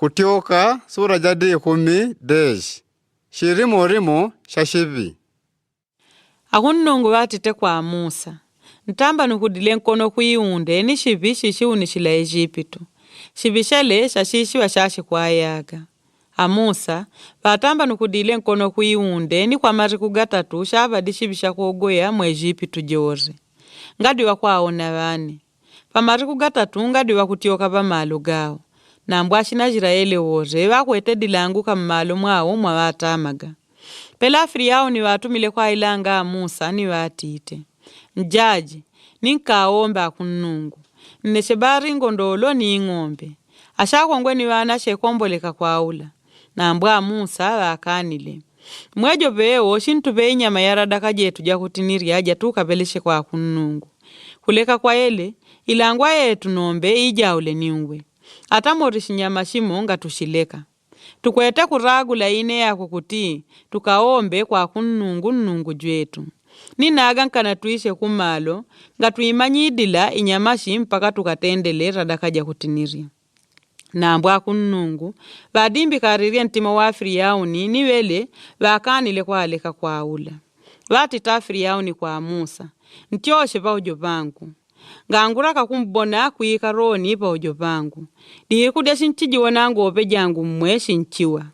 Kutioka sura jadi 10 shirimo shashivi. Akunnungu watite kwa Musa. Ntamba nukudile nkono kuiunde ni shivi shishiunishila Ejipitu. Shivishele shashishiwa shashi kwa yaga. Musa vatamba nukudile nkono kuiunde ni kwa mariku gatatu shabadi shivisha kuogoya mu Ejipitu jore. Ngadiwa kwaona vani. Pa mariku gatatu ngadiwa kutioka pa malu gao. Na mbwashi na Israeli wote wakwete dilangu kama malu mwao mwa watamaga. Pela Afriyao ni watumile kwa ilanga Musa ni watite. Njaji, ninkaomba akunnungu. Neshebari ngondolo ni ngombe. Ashakongwe ni wana shekomboleka kwa ula. Na mbwa Musa wakanile. Mwejo veo shintu vei nyama yaradaka jetu jakutiniri aja tukapeleshe kwa akunnungu. Kuleka kwa ele, ilangwa yetu nombe ijaule niungwe. Ata morishi nyama shimo nga tushileka. Tukwete kuragula ine ya kukutii, tukaombe kwa kunnungu jwetu. Ninaga nkana tuishe kumalo, nga tuimanyidila inyamashi mpaka tukatendele radakaja kutiniri. Na mbwa kunnungu, vadimbi kariria ntima wa Afriyao ni wele, wakanile kwa aleka kwa ula. Watita Afriyao ni kwa Musa, ntioshe pa ujo bangu. Nganguraka kumbona kuika roni pa ujo bangu. Dihe kudia shinchijiwa nangu opejangu mwe shinchiwa.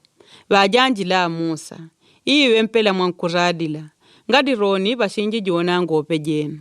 Wajanjila Musa. Iwe mpela mwankuradila. Ngadi roni pa shinchijiwa nangu opejenu.